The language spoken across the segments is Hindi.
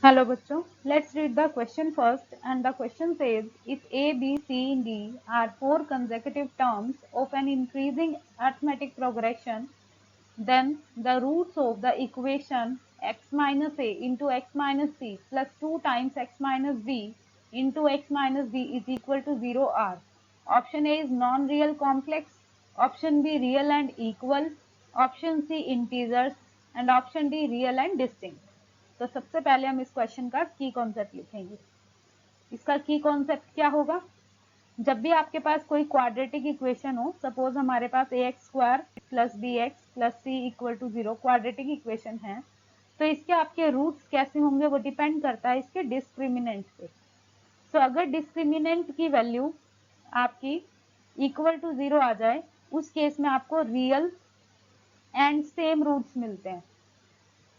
Hello bachcho, let's read the question first, and the question says if A, B, C, and D are four consecutive terms of an increasing arithmetic progression, then the roots of the equation x minus a into x minus c plus 2 times x minus b into x minus d is equal to 0 are. Option A is non-real complex, option B real and equal, option C integers and option D real and distinct. तो सबसे पहले हम इस क्वेश्चन का की कॉन्सेप्ट लिखेंगे। इसका की कॉन्सेप्ट क्या होगा? जब भी आपके पास कोई क्वाड्रेटिक इक्वेशन हो, सपोज हमारे पास a x square plus b x plus c equal to 0 quadratic equation है, तो इसके आपके रूट्स कैसे होंगे वो डिपेंड करता है इसके डिस्क्रिमिनेंट पे। तो अगर डिस्क्रिमिनेंट की वैल्यू आपकी इक्वल टू 0 आ जाए, उस केस में आपको रियल एंड सेम रूट्स मिलते हैं,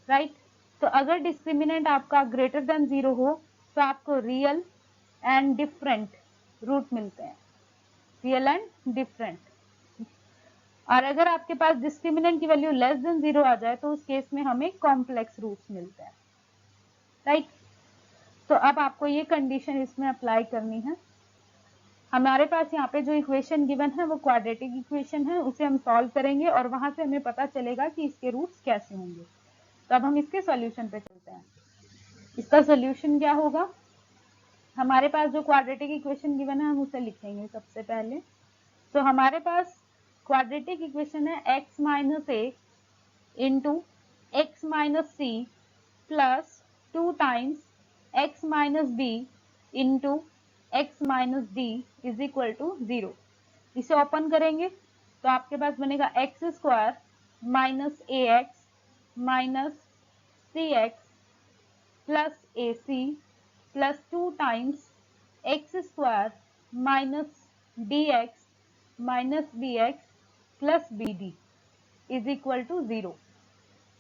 राइट। तो अगर डिस्क्रिमिनेंट आपका ग्रेटर देन 0 हो तो आपको रियल एंड डिफरेंट रूट मिलते हैं, रियल एंड डिफरेंट। और अगर आपके पास डिस्क्रिमिनेंट की वैल्यू लेस देन 0 आ जाए तो उस केस में हमें कॉम्प्लेक्स रूट्स मिलते हैं, राइट। तो अब आपको ये कंडीशन इसमें अप्लाई करनी है। हमारे पास यहाँ पे जो इक्वेशन गिवन है वो क्वाड्रेटिक इक्वेशन है, उसे हम सॉल्व करेंगे और वहां से हमें पता चलेगा कि इसके रूट्स कैसे होंगे। तो अब हम इसके सॉल्यूशन पे चलते हैं। इसका सॉल्यूशन क्या होगा? हमारे पास जो क्वाड्रेटिक इक्वेशन गिवन है हम उसे लिखेंगे सबसे पहले। तो हमारे पास क्वाड्रेटिक इक्वेशन है x minus a into x minus c plus 2 times x minus b into x minus d is equal to 0। इसे ओपन करेंगे तो आपके पास बनेगा x square minus a x minus c x plus a c plus 2 times x square minus d x minus b x plus b d is equal to 0।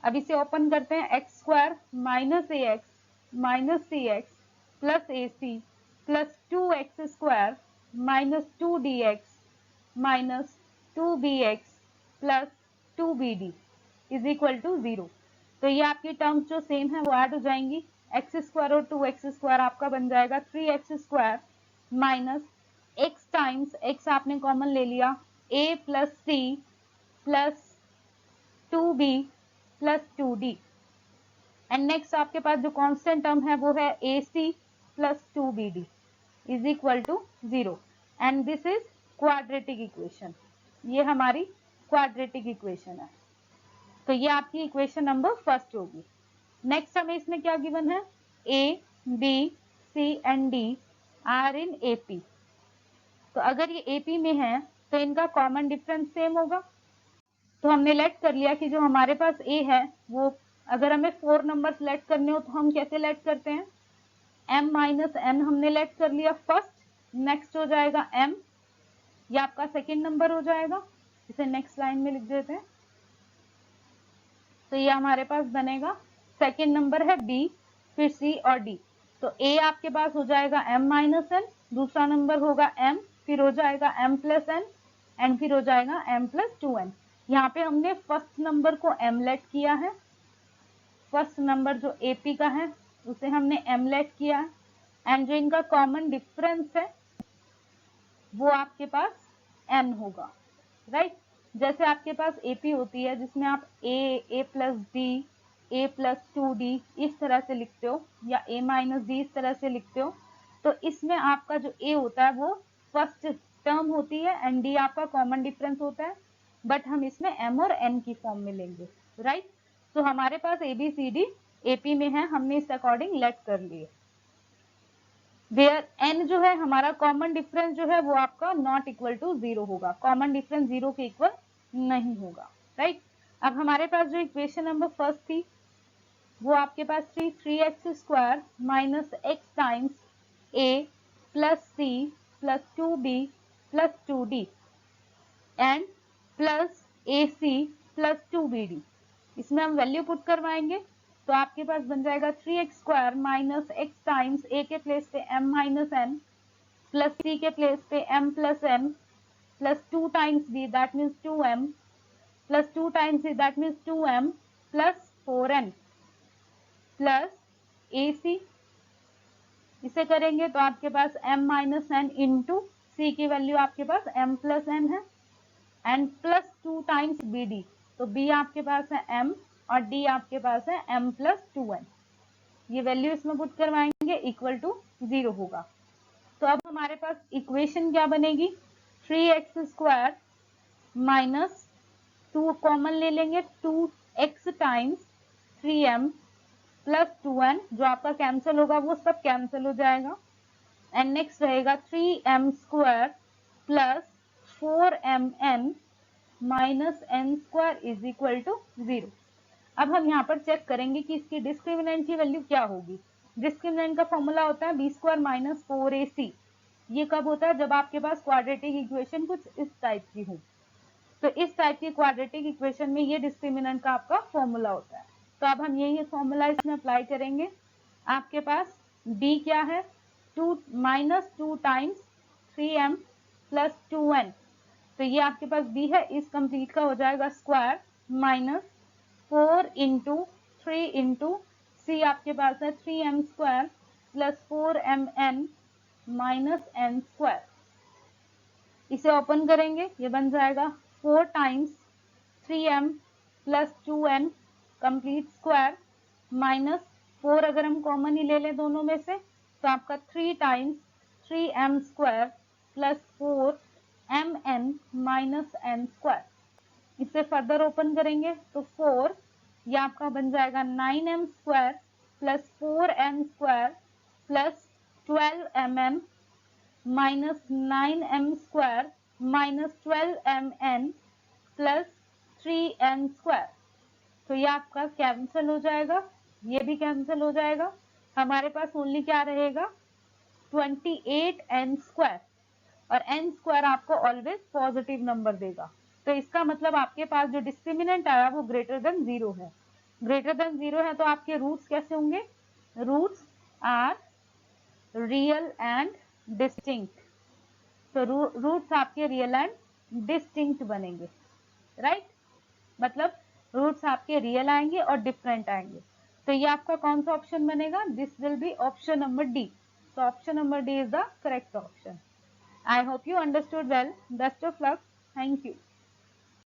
अब इसे ओपन करते हैं, x square minus a x minus c x plus a c plus 2x square minus 2dx minus 2bx plus 2bd is equal to 0। तो ये आपकी टर्म्स जो सेम है वो ऐड हो जाएंगी। एक्स स्क्वायर और 2x स्क्वायर आपका बन जाएगा 3x square minus x times x आपने कॉमन ले लिया a plus c plus 2b plus 2d and next आपके पास जो कांस्टेंट टर्म है वो है ac plus 2bd is equal to 0 and this is quadratic equation. ये हमारी क्वाड्रेटिक इक्वेशन है। तो ये आपकी इक्वेशन नंबर फर्स्ट होगी। नेक्स्ट हमें इसमें क्या गिवन है? A b c and d are in AP. तो अगर ये एपी में है तो इनका कॉमन डिफरेंस सेम होगा। तो हमने लेट कर लिया कि जो हमारे पास ए है वो अगर हमें 4 नंबर लेट करने हो तो हम कैसे लेट करते हैं? m माइनस n हमने लेट कर लिया फर्स्ट, नेक्स्ट हो जाएगा m, ये आपका सेकेंड नंबर हो जाएगा। इसे नेक्स्ट लाइन में लिख देते हैं। तो ये हमारे पास बनेगा सेकेंड नंबर है b, फिर c और d। तो a आपके पास हो जाएगा m माइनस n, दूसरा नंबर होगा m, फिर हो जाएगा m प्लस n एंड फिर हो जाएगा m प्लस 2n। यहाँ पे हमने फर्स्ट नंबर को m लेट किया है, फर्स्ट नंबर जो AP का है उसे हमने m लेट किया है एंड जो इनका कॉमन डिफरेंस है वो आपके पास n होगा, राइट। जैसे आपके पास AP होती है जिसमें आप a plus d a plus 2d इस तरह से लिखते हो या a माइनस d इस तरह से लिखते हो, तो इसमें आपका जो a होता है वो फर्स्ट टर्म होती है एंड d आपका कॉमन डिफरेंस होता है, बट हम इसमें m और n की फॉर्म में लेंगे, राइट। तो हमारे पास ABCD AP में है, हमने इस अकॉर्डिंग लेट कर लिए। वेयर n जो है हमारा कॉमन डिफरेंस जो है वो आपका नॉट इक्वल टू 0 होगा, कॉमन डिफरेंस 0 के इक्वल नहीं होगा, राइट। अब हमारे पास जो इक्वेशन नंबर फर्स्ट थी वो आपके पास थी 3x square minus x times a plus c plus 2b plus 2d and plus ac plus 2bd। इसमें हम वैल्यू पुट करवाएंगे तो आपके पास बन जाएगा 3x square minus x times a के प्लेस पे m minus n plus c के प्लेस पे m plus n plus 2 times b that means 2m plus 2 times c that means 2m plus 4n plus a c, इसे करेंगे तो आपके पास m minus n into c की वैल्यू आपके पास m प्लस एन है, and plus 2 times b d, तो बी आपके पास है m और डी आपके पास है m प्लस 2n। ये वैल्यू इसमें पुट करवाएंगे इक्वल टू 0 होगा। तो अब हमारे पास इक्वेशन क्या बनेगी, 3x² माइनस 2 कॉमन ले लेंगे, 2x times 3m plus 2n, जो आपका कैंसिल होगा वो सब कैंसिल हो जाएगा, एंड नेक्स्ट रहेगा 3m² plus 4mn minus n² is equal to 0। अब हम यहाँ पर चेक करेंगे कि इसकी डिस्क्रिमिनेंट की वैल्यू क्या होगी। डिस्क्रिमिनेंट का फॉर्मूला होता है b² माइनस 4ac। ये कब होता है, जब आपके पास क्वाड्रेटिक इक्वेशन कुछ इस टाइप की हो। तो इस टाइप की क्वाड्रेटिक इक्वेशन में ये डिस्क्रिमिनेंट का आपका फॉर्मूला होता है। तो अब हम ये फॉर्मूला इसमें अप्लाई करेंगे। आपके पास b क्या है, 2 minus 2 times 3m plus 2n, तो ये आपके पास b है, इस कंप्लीट का हो जाएगा स्क्वायर माइनस 4 इंटू 3 इंटू सी आपके पास है 3m² plus 4mn minus n²। इसे ओपन करेंगे, ये बन जाएगा 4 times 3m plus 2n complete square minus 4, अगर हम कॉमन ही ले लें दोनों में से तो आपका 3 times 3m² plus 4mn minus n²। इसे फर्दर ओपन करेंगे तो 4, ये आपका बन जाएगा 9m² plus 4n² plus 12mn minus 9m² minus 12mn plus 3n²। तो ये आपका कैंसिल हो जाएगा, ये भी कैंसिल हो जाएगा, हमारे पास ओनली क्या रहेगा 28n², और n² आपको ऑलवेज पॉजिटिव नंबर देगा। तो इसका मतलब आपके पास जो डिस्क्रिमिनेंट आया वो ग्रेटर देन 0 है। ग्रेटर देन 0 है तो आपके रूट्स कैसे होंगे, roots are real and distinct. तो रूट्स आपके रियल एंड डिस्टिंक्ट बनेंगे, राइट, मतलब रूट्स आपके रियल आएंगे और डिफरेंट आएंगे। तो ये आपका कौन सा ऑप्शन बनेगा, this will be option number D. So option number D is the correct option. I hope you understood well. Best of luck. Thank you.